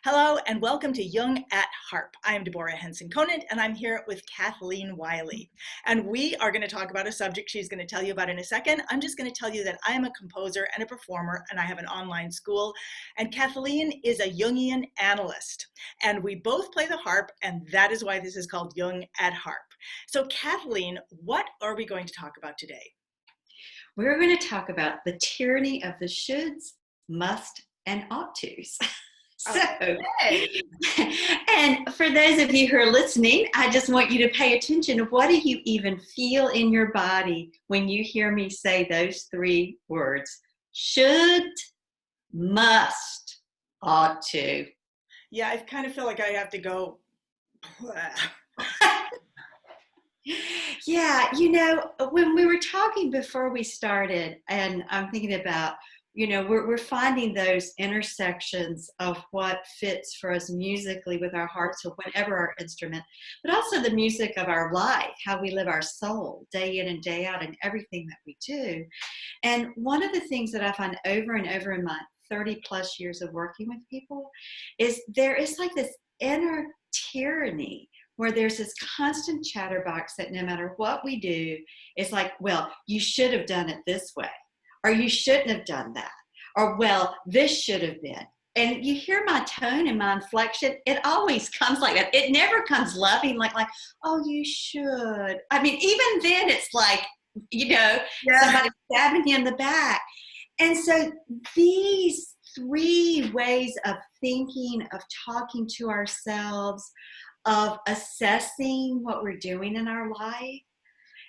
Hello and welcome to Jung at Harp. I am Deborah Henson-Conant and I'm here with Kathleen Wiley. And we are going to talk about a subject she's going to tell you about in a second. I'm just going to tell you that I am a composer and a performer and I have an online school. And Kathleen is a Jungian analyst. And we both play the harp, and that is why this is called Jung at Harp. So Kathleen, what are we going to talk about today? We're going to talk about the tyranny of the shoulds, must, and ought tos. Okay. And for those of you who are listening, I just want you to pay attention. What do you even feel in your body when you hear me say those three words? Should, must, ought to. Yeah, I kind of feel like I have to go. Yeah, when we were talking before we started, and I'm thinking about, we're finding those intersections of what fits for us musically with our hearts or whatever our instrument, but also the music of our life, how we live our soul day in and day out in everything that we do. And one of the things that I find over and over in my 30 plus years of working with people is there is like this inner tyranny where there's this constant chatterbox that no matter what we do, it's like, well, you should have done it this way. Or you shouldn't have done that. Or, well, this should have been. And you hear my tone and my inflection, it always comes like that. It never comes loving, like, oh, you should. I mean, even then it's like, somebody stabbing you in the back. And so these three ways of thinking, of talking to ourselves, of assessing what we're doing in our life,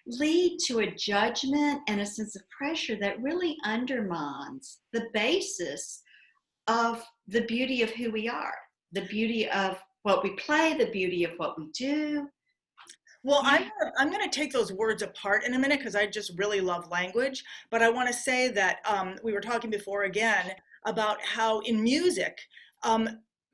lead to a judgment and a sense of pressure that really undermines the basis of the beauty of who we are, the beauty of what we play, the beauty of what we do. Well, I'm going to take those words apart in a minute because I just really love language. But I want to say that we were talking before again about how in music,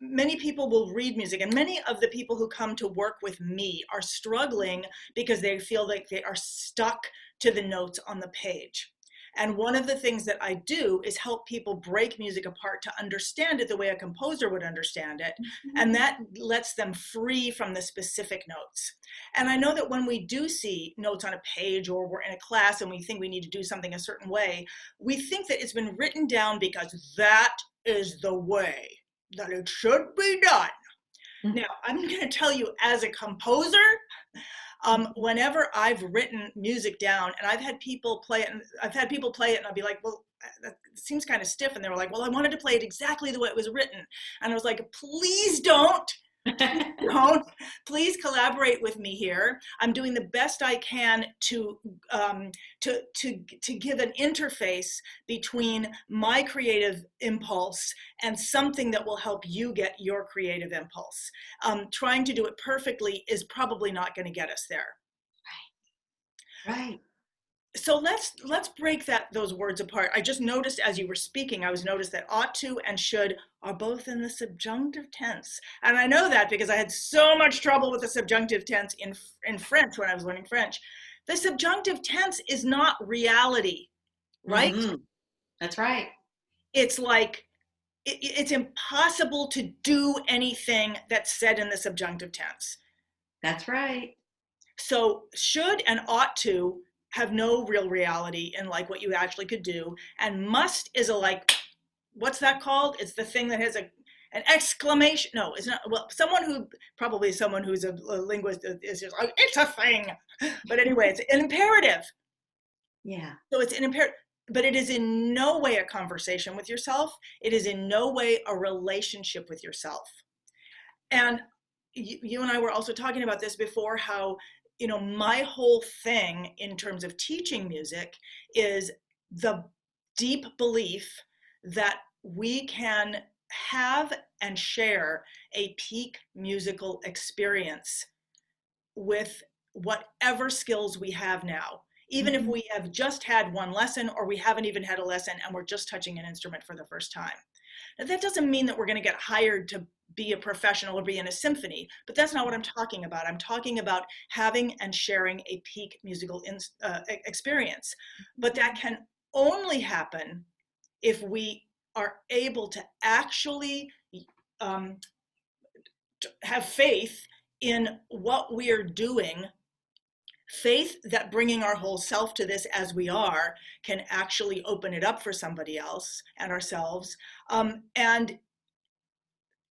many people will read music, and many of the people who come to work with me are struggling because they feel like they are stuck to the notes on the page. And one of the things that I do is help people break music apart to understand it the way a composer would understand it. Mm-hmm. And that lets them free from the specific notes. And I know that when we do see notes on a page or we're in a class and we think we need to do something a certain way, we think that it's been written down because that is the way that it should be done. Mm-hmm. Now, I'm going to tell you, as a composer, whenever I've written music down and I've had people play it, and I'll be like, well, that seems kind of stiff. And they were like, well, I wanted to play it exactly the way it was written. And I was like, please don't. Please collaborate with me here. I'm doing the best I can to give an interface between my creative impulse and something that will help you get your creative impulse. Trying to do it perfectly is probably not going to get us there. Right. So let's break those words apart. I just noticed as you were speaking, I noticed that ought to and should are both in the subjunctive tense. And I know that because I had so much trouble with the subjunctive tense in French when I was learning French. The subjunctive tense is not reality, right? Mm-hmm. That's right. It's like, it's impossible to do anything that's said in the subjunctive tense. That's right. So should and ought to have no real reality in like what you actually could do, and must is a like, what's that called? It's the thing that has an exclamation. No, it's not. Well, someone who's a linguist is just like, it's a thing. But anyway, it's an imperative. Yeah. So it's an imperative, but it is in no way a conversation with yourself. It is in no way a relationship with yourself. And you and I were also talking about this before, how my whole thing in terms of teaching music is the deep belief that we can have and share a peak musical experience with whatever skills we have now, even if we have just had one lesson or we haven't even had a lesson and we're just touching an instrument for the first time. Now, that doesn't mean that we're going to get hired to be a professional or be in a symphony, but that's not what I'm talking about. I'm talking about having and sharing a peak musical experience. But that can only happen if we are able to actually have faith in what we are doing, faith that bringing our whole self to this as we are can actually open it up for somebody else and ourselves. And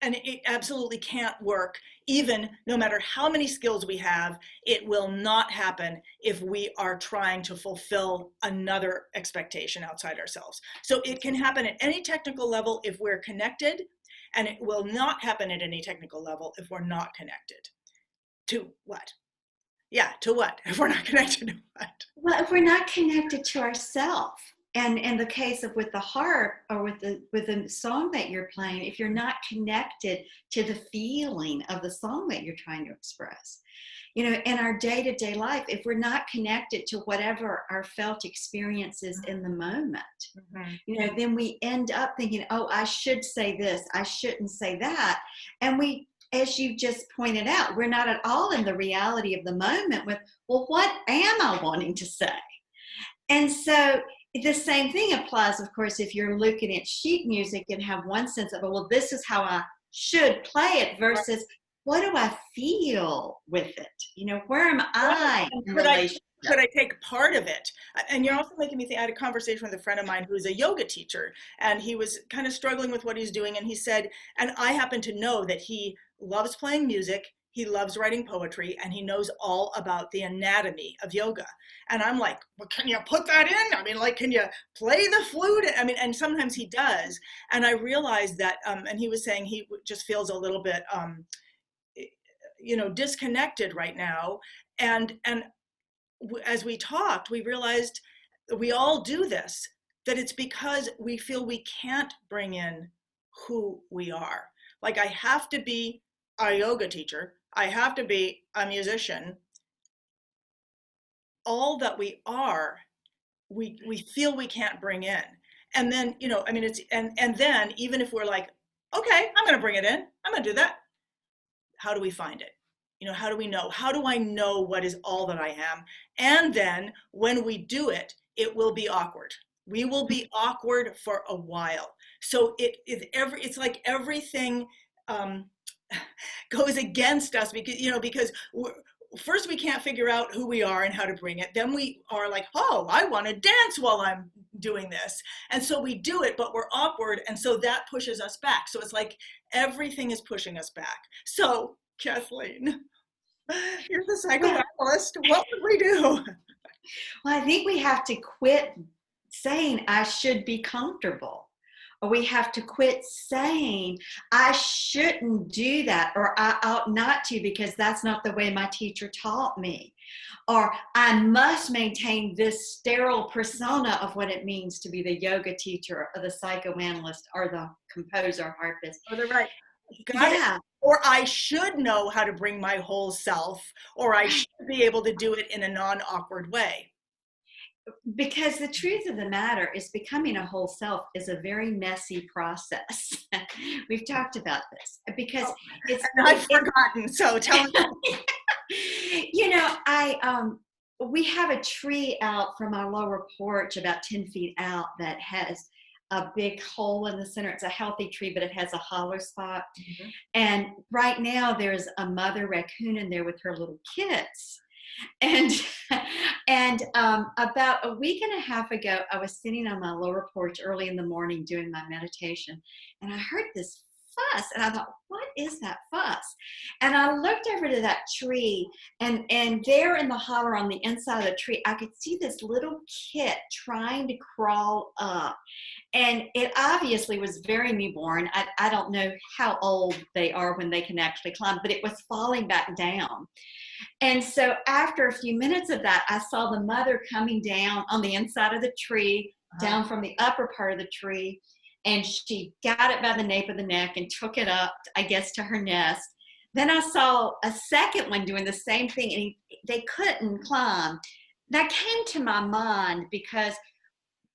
it absolutely can't work, even no matter how many skills we have. It will not happen if we are trying to fulfill another expectation outside ourselves. So it can happen at any technical level if we're connected, and it will not happen at any technical level if we're not connected. To what? Yeah, to what? If we're not connected to what? Well, if we're not connected to ourselves, and in the case of with the harp or with the song that you're playing, if you're not connected to the feeling of the song that you're trying to express, you know, in our day-to-day life, if we're not connected to whatever our felt experience is in the moment, you know, then we end up thinking, oh, I should say this, I shouldn't say that. And we, as you just pointed out, we're not at all in the reality of the moment with, well, what am I wanting to say? And so the same thing applies, of course, if you're looking at sheet music and have one sense of, well, this is how I should play it versus what do I feel with it? You know, where am I in relationship? Could I take part of it? And you're also making me think, I had a conversation with a friend of mine who's a yoga teacher, and he was kind of struggling with what he's doing. And he said, and I happen to know that he loves playing music, he loves writing poetry, and he knows all about the anatomy of yoga. And I'm like, well, can you put that in? I mean, like, can you play the flute? I mean, and sometimes he does. And I realized that, and he was saying he just feels a little bit, you know, disconnected right now. And as we talked, we realized we all do this, that it's because we feel we can't bring in who we are. Like, I have to be a yoga teacher, I have to be a musician. All that we are, we feel we can't bring in. And then, you know, I mean, it's, and then even if we're like, okay, I'm going to bring it in, I'm going to do that. How do we find it? You know, how do we know? How do I know what is all that I am? And then when we do it, it will be awkward. We will be awkward for a while. So it's like everything goes against us because, you know, because first we can't figure out who we are and how to bring it. Then we are like, oh, I want to dance while I'm doing this. And so we do it, but we're awkward. And so that pushes us back. So it's like everything is pushing us back. So Kathleen, you're the psychoanalyst. What would we do? Well, I think we have to quit saying I should be comfortable. Or we have to quit saying, I shouldn't do that, or I ought not to because that's not the way my teacher taught me. Or I must maintain this sterile persona of what it means to be the yoga teacher or the psychoanalyst or the composer, harpist. Oh, they're right. Got it. Or I should know how to bring my whole self, or I should be able to do it in a non-awkward way. Because the truth of the matter is becoming a whole self is a very messy process. We've talked about this because it's I've forgotten, so tell me. You know, we have a tree out from our lower porch about 10 feet out that has a big hole in the center. It's a healthy tree, but it has a hollow spot. Mm-hmm. And right now there's a mother raccoon in there with her little kits. And about a week and a half ago, I was sitting on my lower porch early in the morning doing my meditation, and I heard this fuss, and I thought, what is that fuss? And I looked over to that tree, and there in the hollow on the inside of the tree, I could see this little kit trying to crawl up. And it obviously was very newborn. I don't know how old they are when they can actually climb, but it was falling back down. And so after a few minutes of that, I saw the mother coming down on the inside of the tree, down from the upper part of the tree. And she got it by the nape of the neck and took it up, I guess, to her nest. Then I saw a second one doing the same thing, and they couldn't climb. That came to my mind because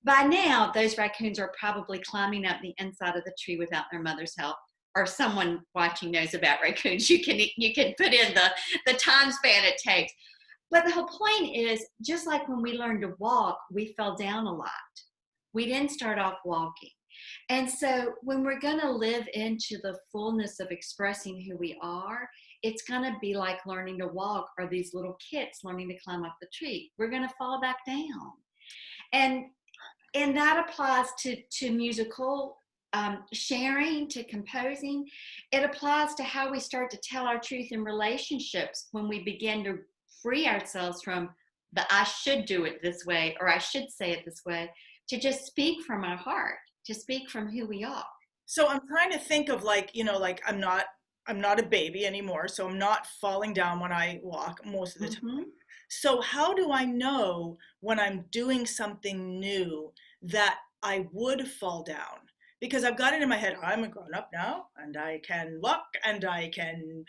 by now, those raccoons are probably climbing up the inside of the tree without their mother's help. Or someone watching knows about raccoons. You can put in the time span it takes. But the whole point is, just like when we learned to walk, we fell down a lot. We didn't start off walking. And so when we're going to live into the fullness of expressing who we are, it's going to be like learning to walk, or these little kids learning to climb up the tree. We're going to fall back down. And that applies to musical sharing, to composing. It applies to how we start to tell our truth in relationships when we begin to free ourselves from the I should do it this way, or I should say it this way, to just speak from our heart, to speak from who we are. So I'm trying to think of, like, like I'm not a baby anymore, so I'm not falling down when I walk most of the time. Mm-hmm. So how do I know when I'm doing something new that I would fall down? Because I've got it in my head, I'm a grown up now, and I can walk, and I can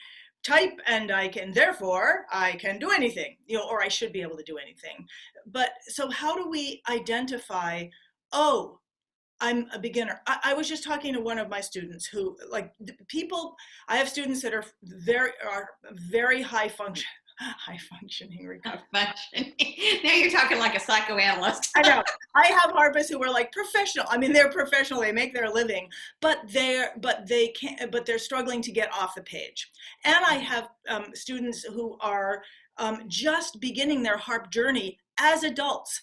type, and therefore I can do anything, or I should be able to do anything. But so how do we identify, oh, I'm a beginner? I was just talking to one of my students who, like, people, I have students that are very high functioning recovery. Now you're talking like a psychoanalyst. I know. I have harpists who are like professional. I mean, they're professional. They make their living, but they're struggling to get off the page. And I have students who are just beginning their harp journey as adults.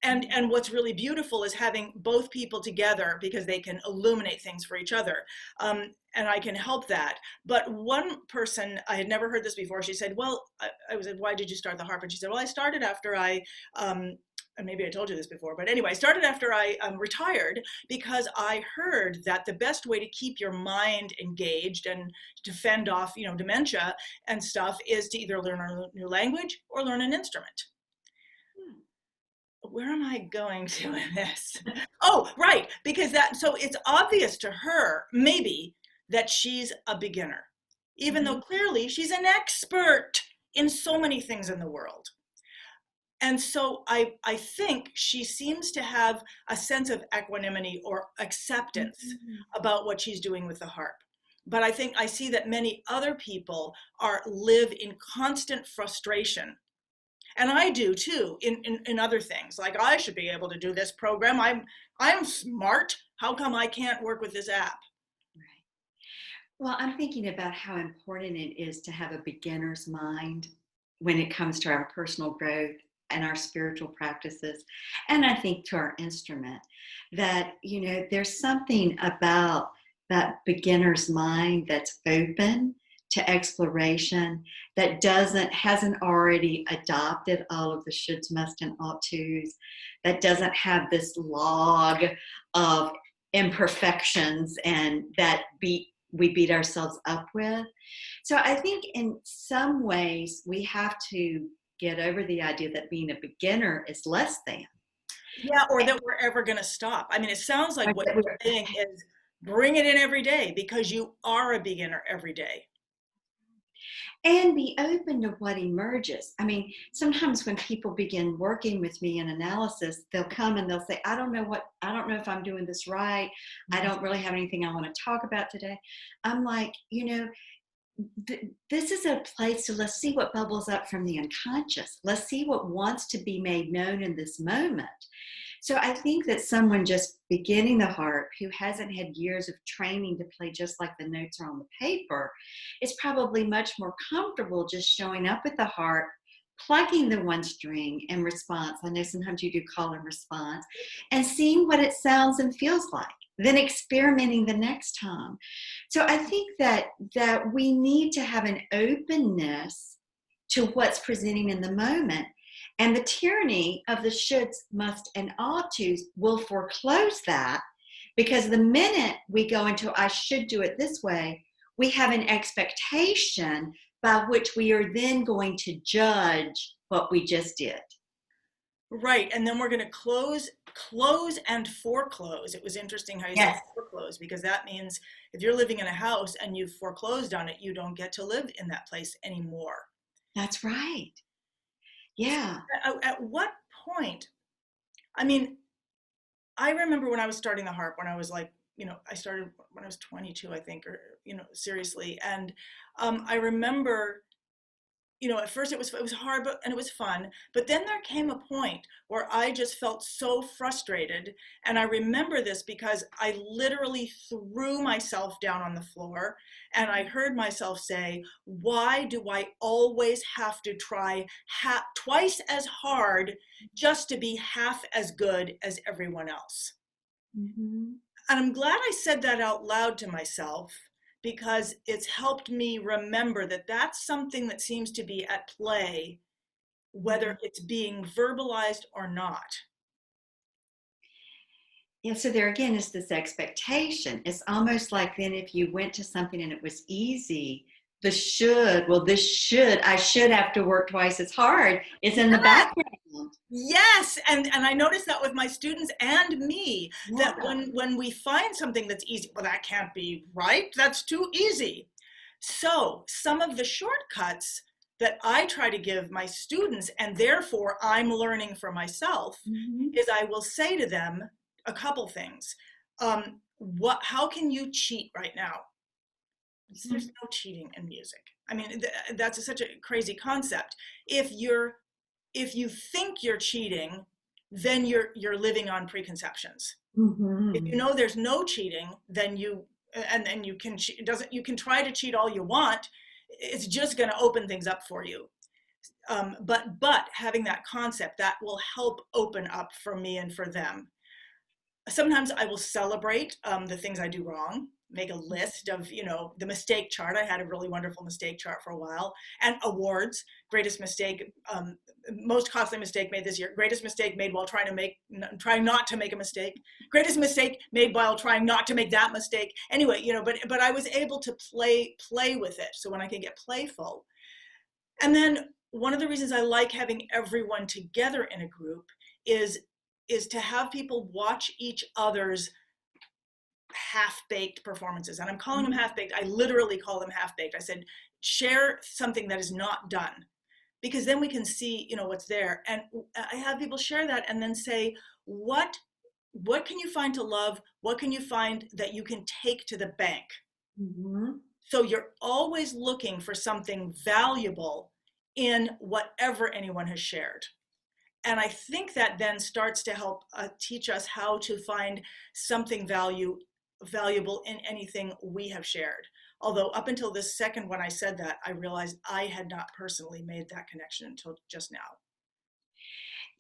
And what's really beautiful is having both people together, because they can illuminate things for each other. And I can help that. But one person, I had never heard this before. She said, well, I was like, why did you start the harp? And she said, well, I started after I, and maybe I told you this before, but anyway, I started after I retired, because I heard that the best way to keep your mind engaged and to fend off, dementia and stuff, is to either learn a new language or learn an instrument. Where am I going to in this? Oh, right, because so it's obvious to her, maybe, that she's a beginner, even though clearly she's an expert in so many things in the world. And so I think she seems to have a sense of equanimity or acceptance about what she's doing with the harp. But I see that many other people live in constant frustration. And I do too, in other things. Like, I should be able to do this program. I'm smart. How come I can't work with this app? Right. Well, I'm thinking about how important it is to have a beginner's mind when it comes to our personal growth and our spiritual practices. And I think to our instrument, that, there's something about that beginner's mind that's open to exploration, that hasn't already adopted all of the shoulds, must, and ought tos, that doesn't have this log of imperfections and that we beat ourselves up with. So I think in some ways we have to get over the idea that being a beginner is less than. Yeah, or that we're ever going to stop. I mean, it sounds like what you're saying is bring it in every day, because you are a beginner every day. And be open to what emerges. I mean, sometimes when people begin working with me in analysis, they'll come and they'll say, I don't know if I'm doing this right. I don't really have anything I want to talk about today. I'm like, this is a place to, let's see what bubbles up from the unconscious. Let's see what wants to be made known in this moment. So I think that someone just beginning the harp, who hasn't had years of training to play just like the notes are on the paper, is probably much more comfortable just showing up at the harp, plucking the one string in response. I know sometimes you do call and response, and seeing what it sounds and feels like, then experimenting the next time. So I think that we need to have an openness to what's presenting in the moment. And the tyranny of the shoulds, must, and ought tos will foreclose that, because the minute we go into I should do it this way, we have an expectation by which we are then going to judge what we just did. Right, and then we're going to close and foreclose. It was interesting how you said foreclose, because that means if you're living in a house and you've foreclosed on it, you don't get to live in that place anymore. That's right. Yeah. At what point? I mean, I remember when I was starting the harp, when I was like, I started when I was 22, I think, or, seriously. And I remember at first it was hard, and it was fun. But then there came a point where I just felt so frustrated. And I remember this because I literally threw myself down on the floor, and I heard myself say, why do I always have to try twice as hard just to be half as good as everyone else? Mm-hmm. And I'm glad I said that out loud to myself, because it's helped me remember that that's something that seems to be at play, whether it's being verbalized or not. Yeah, so there again is this expectation. It's almost like then if you went to something and it was easy, I should have to work twice as hard. It's in the background. Yes, and I noticed that with my students and me, Yeah. that when we find something that's easy, well, that can't be right, that's too easy. So some of the shortcuts that I try to give my students, and therefore I'm learning for myself, Mm-hmm. is I will say to them a couple things. How can you cheat right now? There's no cheating in music. I mean, that's such a crazy concept. If you think you're cheating, then you're living on preconceptions. Mm-hmm. If you know there's no cheating, then you can try to cheat all you want. It's just going to open things up for you. But having that concept, that will help open up for me and for them. Sometimes I will celebrate the things I do wrong, make a list of, the mistake chart. I had a really wonderful mistake chart for a while, and awards. Greatest mistake, most costly mistake made this year. Greatest mistake made while trying not to make a mistake. Greatest mistake made while trying not to make that mistake. Anyway, but I was able to play with it. So when I can get playful. And then one of the reasons I like having everyone together in a group is to have people watch each other's half-baked performances. And I'm calling them half-baked. I literally call them half-baked. I said, share something that is not done, because then we can see, what's there. And I have people share that and then say, what can you find to love? What can you find that you can take to the bank? Mm-hmm. So you're always looking for something valuable in whatever anyone has shared. And I think that then starts to help teach us how to find something valuable in anything we have shared. Although up until this second when I said that, I realized I had not personally made that connection until just now.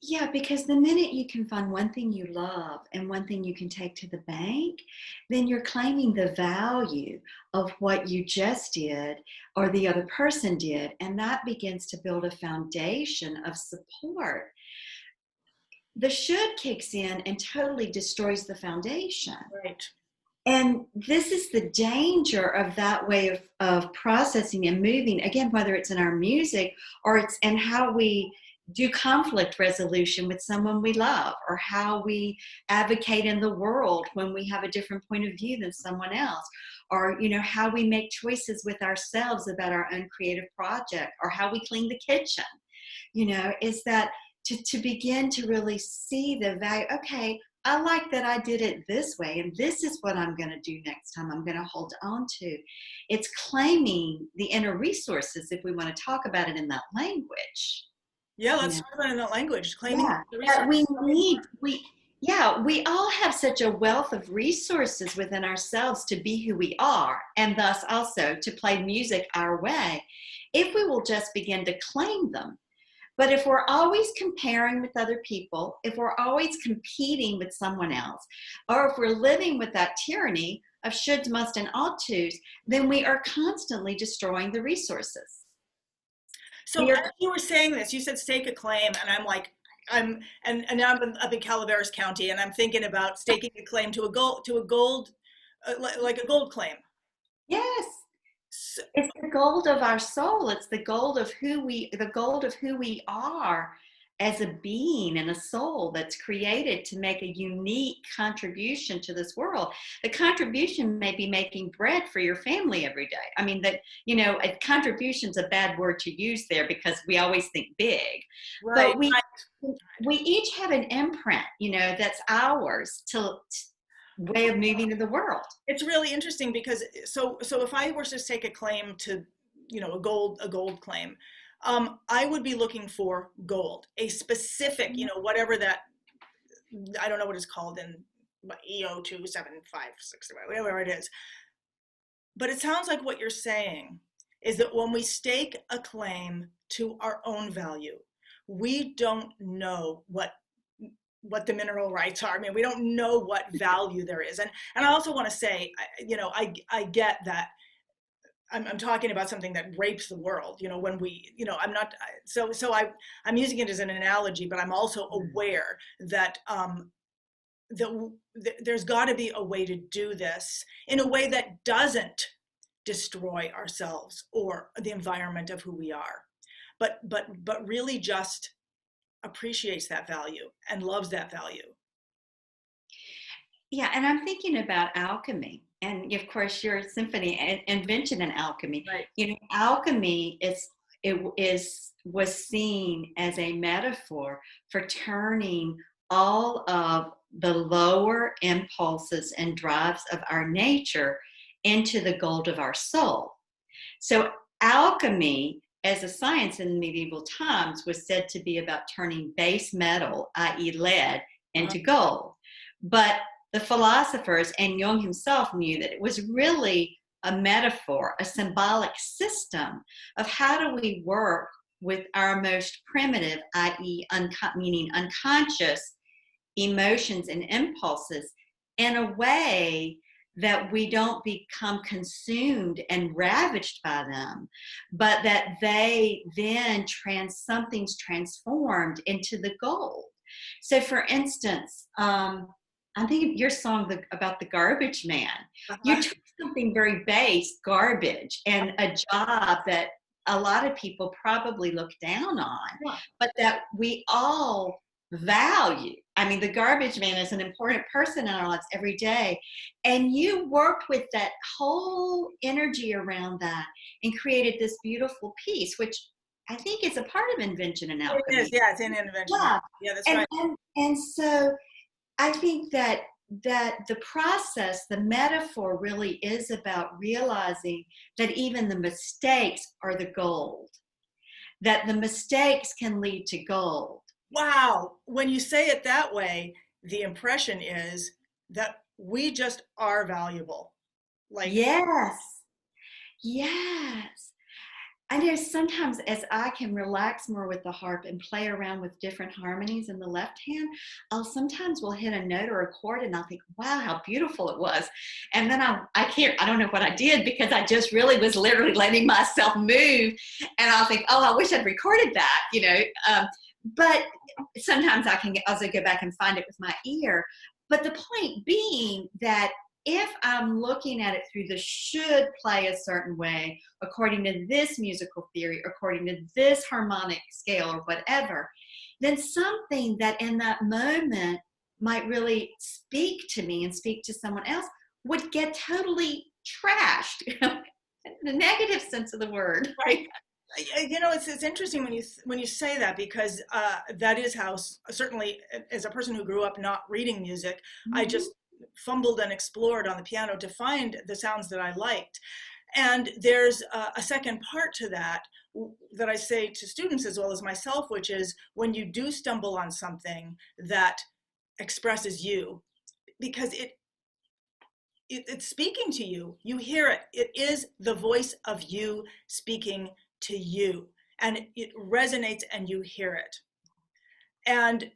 Yeah, because the minute you can find one thing you love and one thing you can take to the bank, then you're claiming the value of what you just did or the other person did. And that begins to build a foundation of support. The should kicks in and totally destroys the foundation. Right. And this is the danger of that way of processing and moving, again, whether it's in our music or it's in how we do conflict resolution with someone we love, or how we advocate in the world when we have a different point of view than someone else, or how we make choices with ourselves about our own creative project, or how we clean the kitchen. Is that to begin to really see the value. Okay, I like that I did it this way, and this is what I'm going to do next time. I'm going to hold on to. It's claiming the inner resources, if we want to talk about it in that language. Yeah, let's talk about it in that language. Claiming the resources. We all have such a wealth of resources within ourselves to be who we are, and thus also to play music our way, if we will just begin to claim them. But if we're always comparing with other people, if we're always competing with someone else, or if we're living with that tyranny of shoulds, must, and ought tos, then we are constantly destroying the resources. So as you were saying this, you said stake a claim, and I'm like, and now I'm up in Calaveras County, and I'm thinking about staking a claim to a gold, like a gold claim. Yes. It's the gold of our soul. It's the gold of who we are as a being and a soul that's created to make a unique contribution to this world. The contribution may be making bread for your family every day. I mean, a contribution's a bad word to use there because we always think big. Right. But we each have an imprint, that's ours to way of moving in the world. It's really interesting because so if I were to take a claim to, a gold claim, I would be looking for gold, a specific, whatever that, I don't know what it's called in EO 2756, whatever it is. But it sounds like what you're saying is that when we stake a claim to our own value, we don't know what the mineral rights are. I mean, we don't know what value there is. And I also want to say, I get that I'm talking about something that rapes the world, when we, I'm not, I'm using it as an analogy, but I'm also aware that, there's got to be a way to do this in a way that doesn't destroy ourselves or the environment of who we are, but really just appreciates that value and loves that value. Yeah, and I'm thinking about alchemy, and of course your symphony, Invention and Alchemy. Right. Alchemy was seen as a metaphor for turning all of the lower impulses and drives of our nature into the gold of our soul. So alchemy as a science in medieval times was said to be about turning base metal, i.e. lead, into gold. But the philosophers and Jung himself knew that it was really a metaphor, a symbolic system of how do we work with our most primitive, i.e. meaning unconscious emotions and impulses in a way that we don't become consumed and ravaged by them, but that they then something's transformed into the gold. So for instance, I think your song about the garbage man, you took something very base, garbage, and a job that a lot of people probably look down on, but that we all value. I mean, the garbage man is an important person in our lives every day. And you worked with that whole energy around that and created this beautiful piece, which I think is a part of Invention and Alchemy. It is, yeah, it's in Invention. Yeah, that's right. And so I think that the process, the metaphor really is about realizing that even the mistakes are the gold, that the mistakes can lead to gold. Wow. When you say it that way, the impression is that we just are valuable. Yes. I know sometimes as I can relax more with the harp and play around with different harmonies in the left hand, sometimes will hit a note or a chord and I'll think, wow, how beautiful it was. And then I don't know what I did because I just really was literally letting myself move. And I'll think, oh, I wish I'd recorded that, but sometimes I can also go back and find it with my ear. But the point being that if I'm looking at it through the should play a certain way, according to this musical theory, according to this harmonic scale or whatever, then something that in that moment might really speak to me and speak to someone else would get totally trashed, in the negative sense of the word. Right. It's interesting when you say that, because that is how, certainly as a person who grew up not reading music, I just fumbled and explored on the piano to find the sounds that I liked. And there's a second part to that I say to students as well as myself, which is when you do stumble on something that expresses you, because it's speaking to you, you hear it. It is the voice of you speaking to you, and it resonates and you hear it. And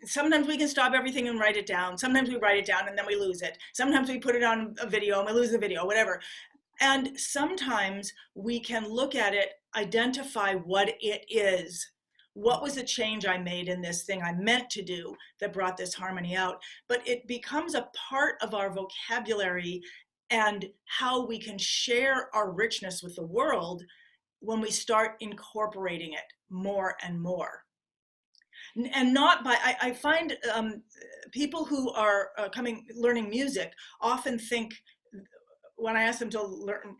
sometimes we can stop everything and write it down. Sometimes we write it down and then we lose it. Sometimes we put it on a video and we lose the video, whatever. And sometimes we can look at it, identify what it is. What was the change I made in this thing I meant to do that brought this harmony out? But it becomes a part of our vocabulary and how we can share our richness with the world when we start incorporating it more and more. And not by, I find people who are learning music often think, when I ask them to learn,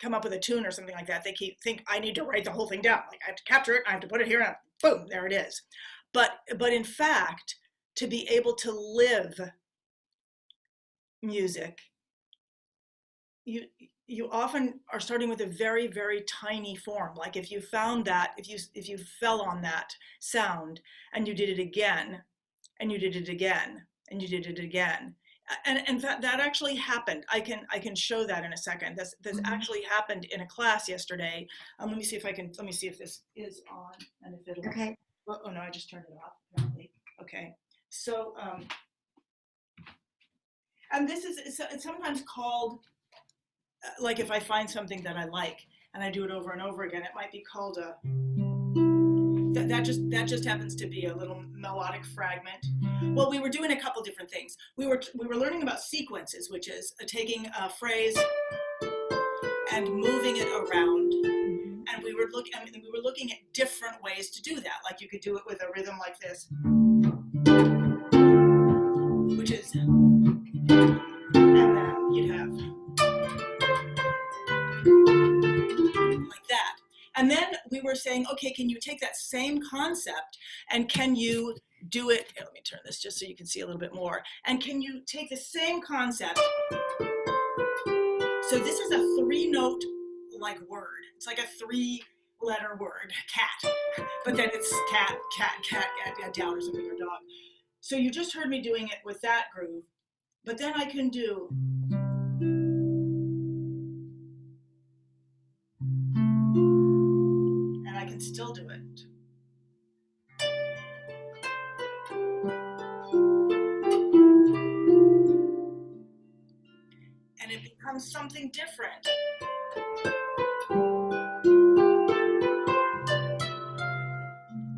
come up with a tune or something like that, they think I need to write the whole thing down. Like I have to capture it, I have to put it here, and boom, there it is. But in fact, to be able to live music you you often are starting with a very, very tiny form. Like if you found that, if you fell on that sound and you did it again, and you did it again, and you did it again. And that actually happened. I can show that in a second. That's actually happened in a class yesterday. Let me see if I can. Let me see if this is on and if it'll. Okay. Well, oh no, I just turned it off. Apparently. Okay. So and this is it's sometimes called like if I find something that I like and I do it over and over again, it might be called a. That just happens to be a little melodic fragment. Well, we were doing a couple different things. We were learning about sequences, which is taking a phrase and moving it around. And we were looking at different ways to do that. Like you could do it with a rhythm like this, which is, and then you'd have like that. And then we were saying, okay, can you take that same concept and can you do it? Here, let me turn this just so you can see a little bit more. And can you take the same concept? So this is a 3-note like word. It's like a 3-letter word, cat. But then it's cat, down or something, or dog. So you just heard me doing it with that groove. But then I can do. I can still do it. And it becomes something different.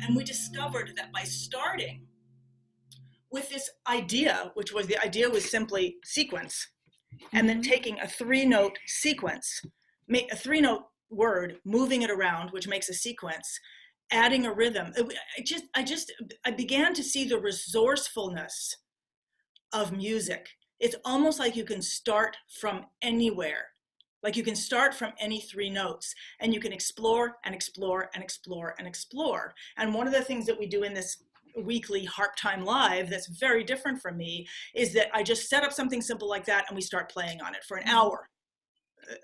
And we discovered that by starting with this idea, which was the idea was simply sequence, and then taking a 3-note sequence, make a 3-note word, moving it around, which makes a sequence, adding a rhythm. I began to see the resourcefulness of music. It's almost like you can start from anywhere. Like you can start from any 3 notes and you can explore and explore and explore and explore. And one of the things that we do in this weekly Harp Time Live that's very different from me is that I just set up something simple like that and we start playing on it for an hour.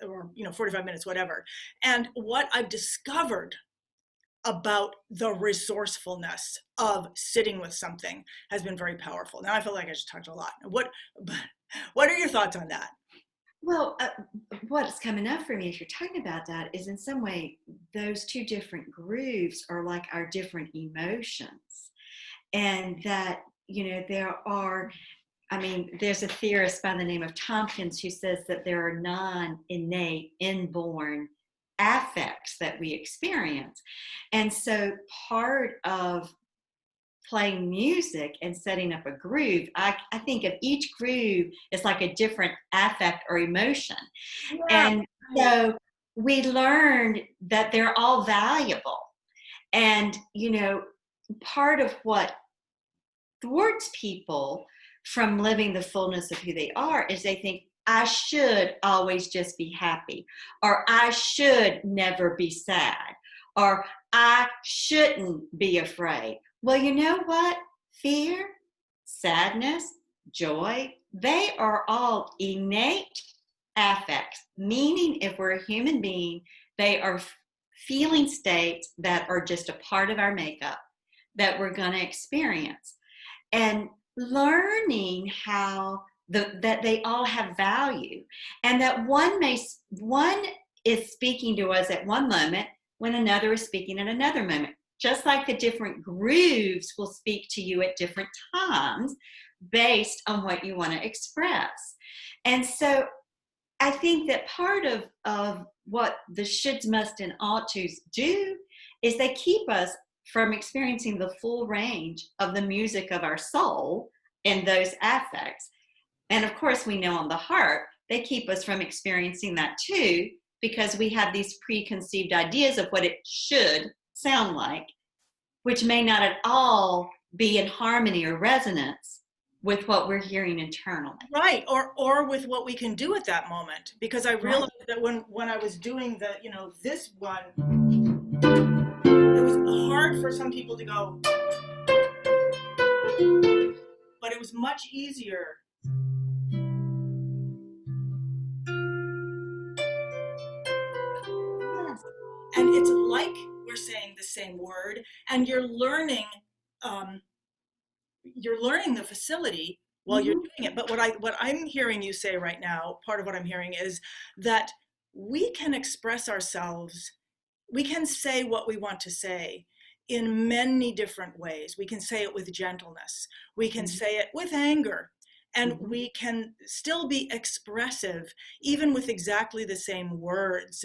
Or 45 minutes, whatever. And what I've discovered about the resourcefulness of sitting with something has been very powerful. Now I feel like I just talked a lot. What are your thoughts on that? Well, what's coming up for me as you're talking about that is in some way those two different grooves are like our different emotions, and that there are. There's a theorist by the name of Tompkins who says that there are non-innate, inborn affects that we experience. And so part of playing music and setting up a groove, I think of each groove as like a different affect or emotion. Yeah. And so we learned that they're all valuable. And, part of what thwarts people from living the fullness of who they are is they think, I should always just be happy, or I should never be sad, or I shouldn't be afraid. Well, you know what? Fear, sadness, joy, they are all innate affects, meaning if we're a human being, they are feeling states that are just a part of our makeup that we're going to experience. And learning how that they all have value, and that one is speaking to us at one moment when another is speaking at another moment, just like the different grooves will speak to you at different times based on what you want to express. And so I think that part of what the shoulds, must, and ought tos do is they keep us from experiencing the full range of the music of our soul and those affects. And of course, we know on the harp, they keep us from experiencing that too, because we have these preconceived ideas of what it should sound like, which may not at all be in harmony or resonance with what we're hearing internally. Right, or with what we can do at that moment. Because I realized that when I was doing the, this one, it was hard for some people to go, but it was much easier and it's like we're saying the same word, and you're learning the facility while you're doing it. But what I'm hearing you say right now, part of what I'm hearing is that we can express ourselves, we can say what we want to say in many different ways. We can say it with gentleness, we can say it with anger, and we can still be expressive even with exactly the same words.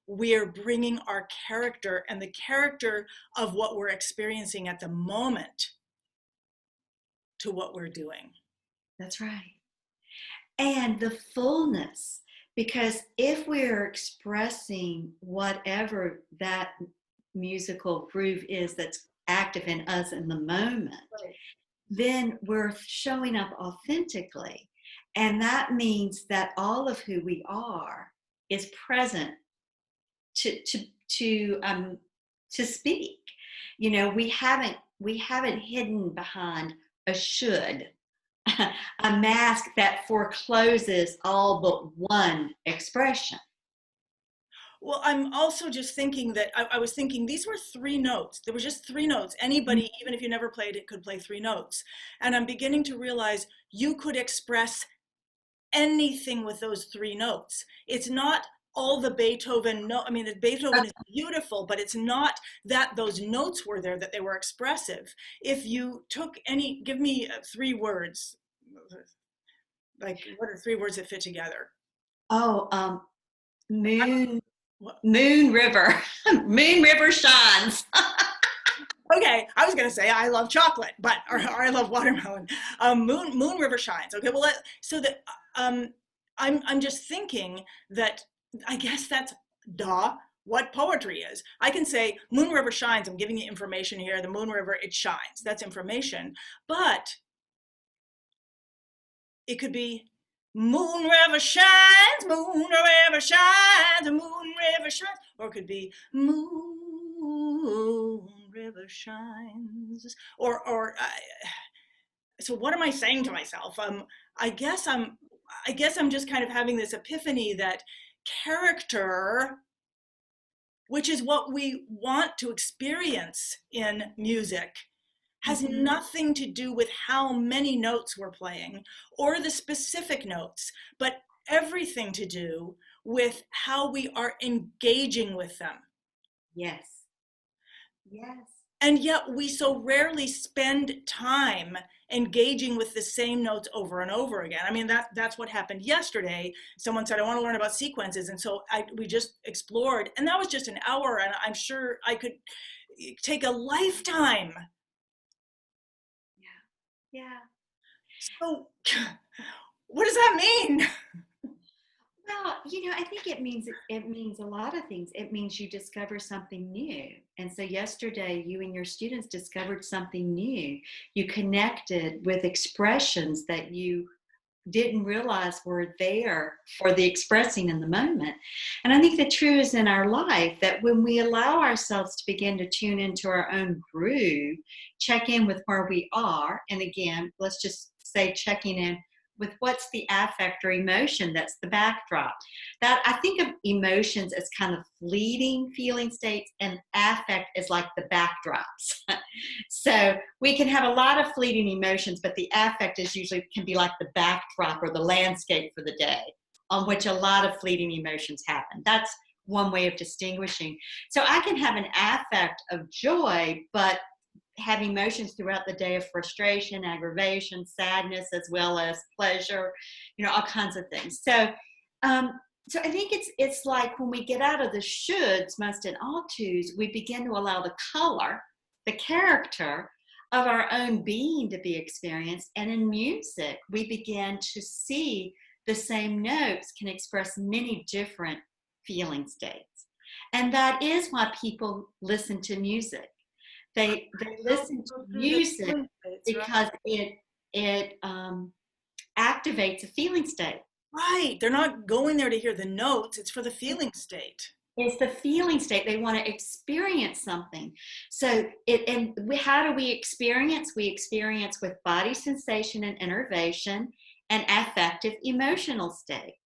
We are bringing our character and the character of what we're experiencing at the moment to what we're doing. That's right. And the fullness, because if we're expressing whatever that musical groove is that's active in us in the moment, then we're showing up authentically. And that means that all of who we are is present to speak. You know, we haven't hidden behind a should, a mask that forecloses all but one expression. Well, I'm also just thinking that I was thinking these were 3 notes. There were just 3 notes. Anybody, even if you never played it, could play 3 notes. And I'm beginning to realize you could express anything with those 3 notes. It's not all the Beethoven note. I mean, the Beethoven is beautiful, but it's not that those notes were there, that they were expressive. If you took give me 3 words. Like, what are 3 words that fit together? Oh, moon river. Moon river shines. Okay, I was gonna say I love chocolate, but or I love watermelon. Moon river shines. Okay, well, so that I'm just thinking that I guess that's what poetry is. I can say moon river shines. I'm giving you information here. The moon river, it shines. That's information, but it could be moon river shines, moon river shines, the moon river shines, or it could be moon river shines, or so what am I saying to myself? I guess I'm just kind of having this epiphany that character, which is what we want to experience in music, has nothing to do with how many notes we're playing or the specific notes, but everything to do with how we are engaging with them. Yes. Yes. And yet we so rarely spend time engaging with the same notes over and over again. I mean, that's what happened yesterday. Someone said, I want to learn about sequences. And so we just explored, and that was just an hour, and I'm sure I could take a lifetime. Yeah. So what does that mean? Well, you know, I think it means a lot of things. It means you discover something new. And so yesterday, you and your students discovered something new. You connected with expressions that you didn't realize were there for the expressing in the moment. And I think the true is in our life that when we allow ourselves to begin to tune into our own groove, check in with where we are. And again, let's just say checking in with what's the affect or emotion that's the backdrop. That I think of emotions as kind of fleeting feeling states, and affect is like the backdrops. So we can have a lot of fleeting emotions, but the affect is usually can be like the backdrop or the landscape for the day on which a lot of fleeting emotions happen. That's one way of distinguishing. So I can have an affect of joy, but have emotions throughout the day of frustration, aggravation, sadness, as well as pleasure, you know, all kinds of things. So I think it's like when we get out of the shoulds, must, and ought tos, we begin to allow the color, the character of our own being to be experienced. And in music, we begin to see the same notes can express many different feeling states. And that is why people listen to music. They listen to music because it activates a feeling state. Right. They're not going there to hear the notes. It's for the feeling state. It's the feeling state. They want to experience something. So how do we experience? We experience with body sensation and innervation and affective emotional states.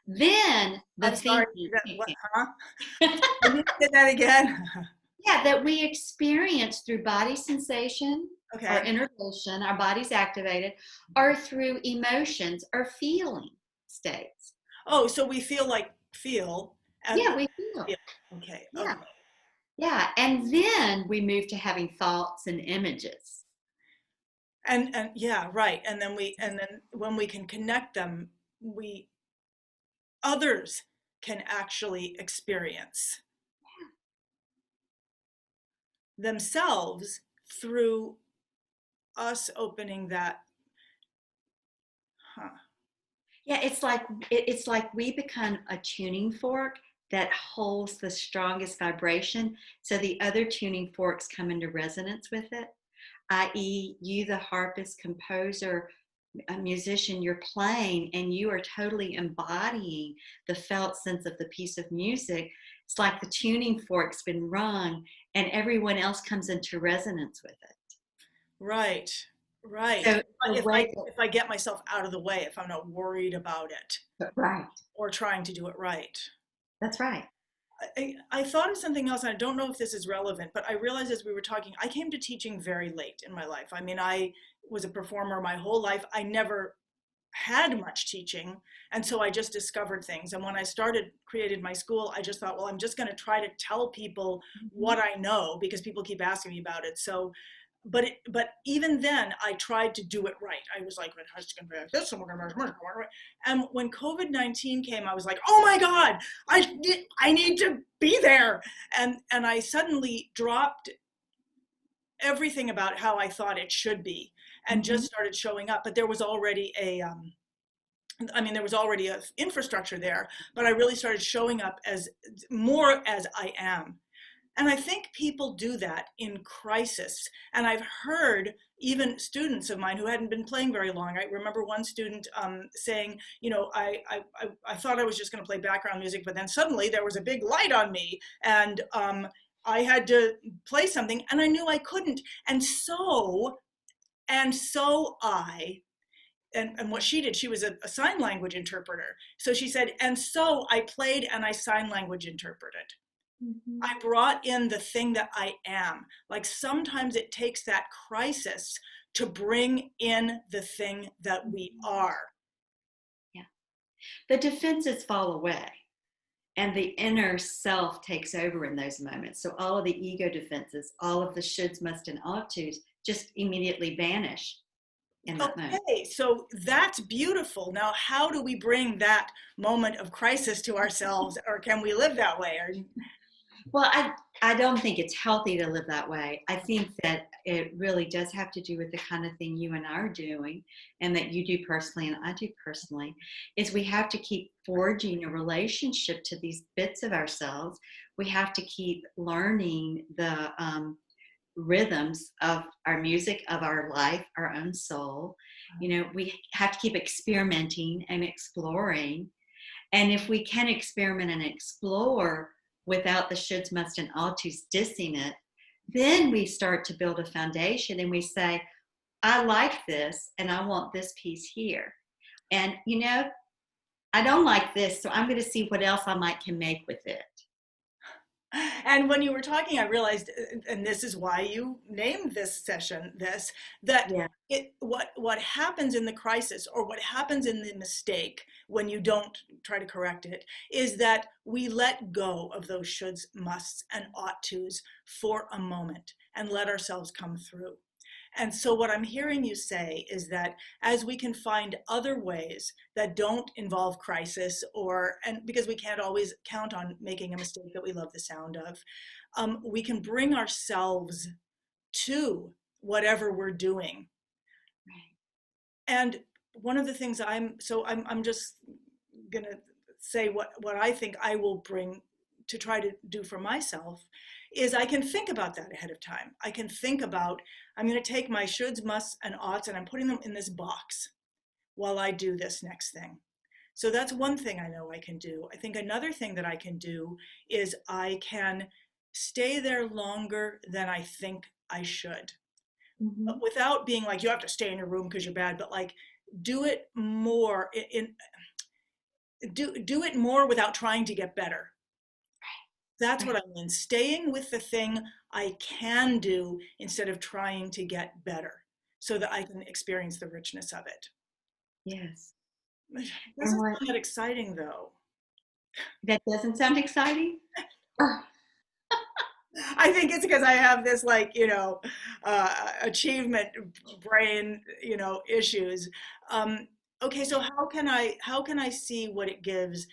Then the I'm sorry. thinking, What, huh? Can you say that again? yeah, that we experience through body sensation or Okay. innervation, our body's activated, or through emotions or feeling states. Oh, so we feel and Yeah, we feel. feel. Okay. Yeah, Okay. yeah. And then we move to having thoughts and images. And yeah, right. And then when we can connect them, we others can actually experience themselves through us opening that. Huh. Yeah, it's like we become a tuning fork that holds the strongest vibration, so the other tuning forks come into resonance with it, i.e., you, the harpist, composer, a musician, you're playing and you are totally embodying the felt sense of the piece of music. It's like the tuning fork's been rung and everyone else comes into resonance with it. Right. Right. So the If way if I get myself out of the way, if I'm not worried about it that, right, or trying to do it right. that's right. I thought of something else, and I don't know if this is relevant, but I realized as we were talking, I came to teaching very late in my life. I mean, I was a performer my whole life. I never had much teaching, and so I just discovered things. And when I created my school, I just thought, well, I'm just going to try to tell people Mm-hmm. what I know because people keep asking me about it. So but even then I tried to do it right. I was like, it's going to be like this, and we're going to, and when COVID-19 came, I was like, oh my God, I need to be there, and I suddenly dropped everything about how I thought it should be, and Mm-hmm. just started showing up. But there was already I mean, there was already a infrastructure there, but I really started showing up as more as I am. And I think people do that in crisis. And I've heard even students of mine who hadn't been playing very long. I remember one student saying, you know, I thought I was just going to play background music, but then suddenly there was a big light on me, and I had to play something, and I knew I couldn't. And so and what she did, she was a sign language interpreter. So she said, and so I played and I sign language interpreted. Mm-hmm. I brought in the thing that I am. Like sometimes it takes that crisis to bring in the thing that we are. Yeah. The defenses fall away and the inner self takes over in those moments. So all of the ego defenses, all of the shoulds, must, and ought tos just immediately vanish in that moment. Okay, so that's beautiful. Now, how do we bring that moment of crisis to ourselves, or can we live that way? Or, Well, I don't think it's healthy to live that way. I think that it really does have to do with the kind of thing you and I are doing, and that you do personally and I do personally, is we have to keep forging a relationship to these bits of ourselves. We have to keep learning the rhythms of our music, of our life, our own soul. You know, we have to keep experimenting and exploring. And if we can experiment and explore without the shoulds, must, and ought tos dissing it, then we start to build a foundation and we say, I like this and I want this piece here. And, you know, I don't like this, so I'm going to see what else I might can make with it. and when you were talking, I realized, and this is why you named this session this, that Yeah. what happens in the crisis, or what happens in the mistake when you don't try to correct it, is that we let go of those shoulds, musts, and ought tos for a moment and let ourselves come through. And so what I'm hearing you say is that as we can find other ways that don't involve crisis, and because we can't always count on making a mistake that we love the sound of, we can bring ourselves to whatever we're doing. Right. And one of the things I'm just gonna say what I think I will bring to try to do for myself is I can think about that ahead of time. I can think about, I'm going to take my shoulds, musts, and oughts, and I'm putting them in this box while I do this next thing. So that's one thing I know I can do. I think another thing that I can do is I can stay there longer than I think I should. Mm-hmm. But without being like, you have to stay in your room because you're bad, but like do it more do it more without trying to get better. That's what I mean. Staying with the thing I can do instead of trying to get better so that I can experience the richness of it. Yes. Doesn't And what sound that exciting though. that doesn't sound exciting? Oh, I think it's because I have this achievement brain, issues. Okay, so how can I see what it gives?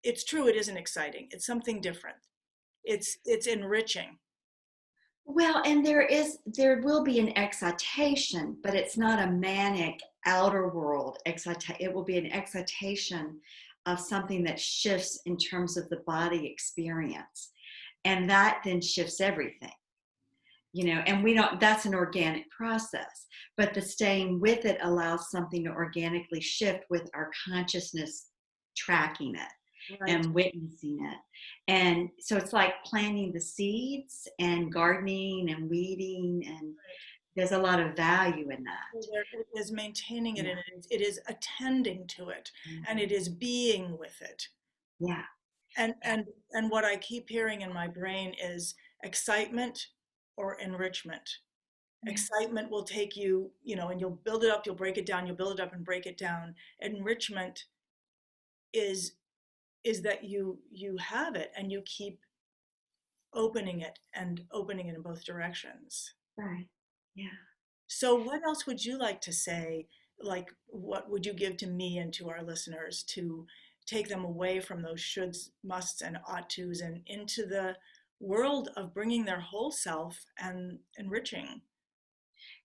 It's true, it isn't exciting. It's something different. It's enriching. well, and there will be an excitation, but it's not a manic outer world excitation. It will be an excitation of something that shifts in terms of the body experience. And that then shifts everything, and we don't, that's an organic process, but the staying with it allows something to organically shift with our consciousness tracking it Right. and witnessing it. And so it's like planting the seeds and gardening and weeding, and there's a lot of value in So that. it is maintaining it, Yeah. and it is attending to it, and it is being with it. Yeah. And what I keep hearing in my brain is excitement or enrichment. Yeah. Excitement will take you, and you'll build it up, you'll break it down, you'll build it up and break it down. Enrichment is is that you have it and you keep opening it in both directions. Right. Yeah. So what else would you like to say? Like, what would you give to me and to our listeners to take them away from those shoulds, musts, and ought tos and into the world of bringing their whole self and enriching?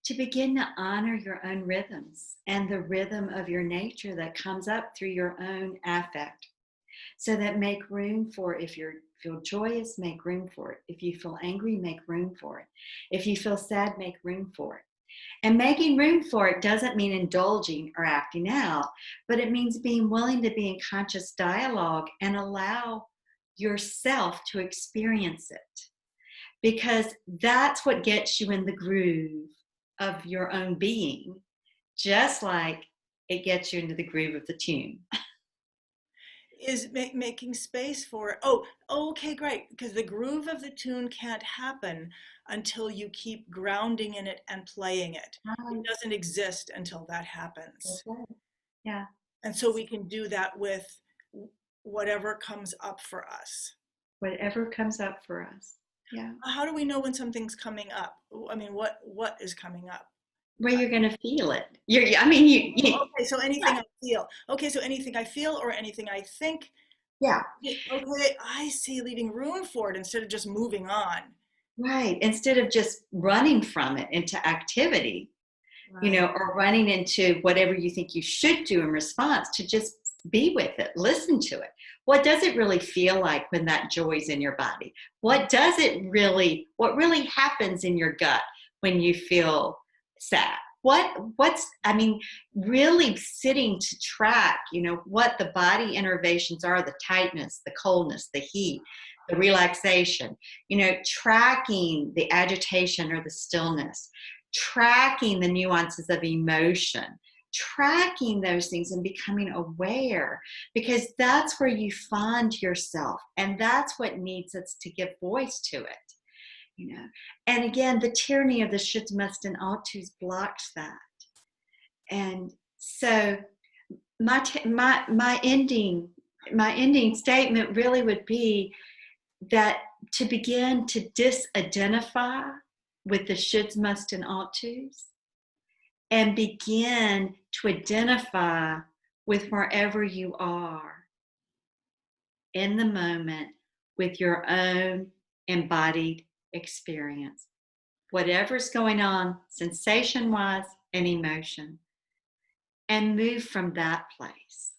To begin to honor your own rhythms and the rhythm of your nature that comes up through your own affect. So that make room for, if you feel joyous, make room for it. If you feel angry, make room for it. If you feel sad, make room for it. And making room for it doesn't mean indulging or acting out, but it means being willing to be in conscious dialogue and allow yourself to experience it. Because that's what gets you in the groove of your own being, just like it gets you into the groove of the tune. Is making space for it. Oh, okay, great. Because the groove of the tune can't happen until you keep grounding in it and playing it. It Right. doesn't exist until that happens. That's right. Yeah. And so we can do that with whatever comes up for us. Whatever comes up for us. Yeah. How do we know when something's coming up? I mean, what is coming up? Where you're going to feel it. I mean, Okay, so anything yeah. I feel. Okay, so anything I feel or anything I think. Yeah. Okay, I see, leaving room for it instead of just moving on. Right. Instead of just running from it into activity, Right. or running into whatever you think you should do in response, to just be with it, listen to it. What does it really feel like when that joy's in your body? What really happens in your gut when you feel sad? Really sitting to track, what the body innervations are, the tightness, the coldness, the heat, the relaxation, tracking the agitation or the stillness, tracking the nuances of emotion, tracking those things and becoming aware, because that's where you find yourself, and that's what needs us to give voice to it. And again, the tyranny of the shoulds, must, and ought tos blocks that. And so my ending statement really would be that to begin to disidentify with the shoulds, must, and ought tos, and begin to identify with wherever you are in the moment with your own embodied experience, whatever's going on sensation wise and emotion, and move from that place.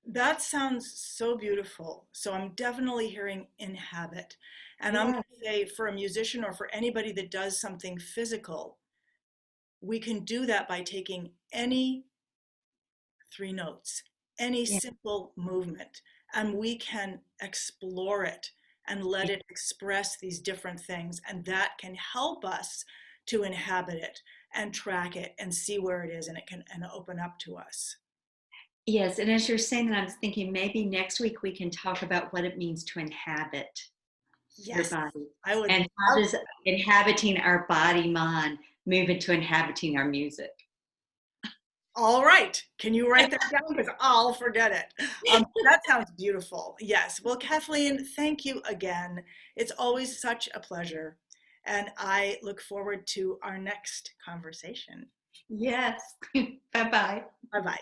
That sounds so beautiful. So I'm definitely hearing inhabit. And I'm Yeah. going to say, for a musician or for anybody that does something physical, we can do that by taking any three notes, any Yeah. simple movement, and we can explore it and let it express these different things. And that can help us to inhabit it and track it and see where it is, and it can open up to us. Yes, and as you're saying that, I'm thinking maybe next week we can talk about what it means to inhabit your Yes, body. I would And how love. does inhabiting our body mind move into inhabiting our music? All right. Can you write that down? Because I'll forget it. That sounds beautiful. Yes. Well, Kathleen, thank you again. It's always such a pleasure. And I look forward to our next conversation. Yes. Bye bye. Bye bye.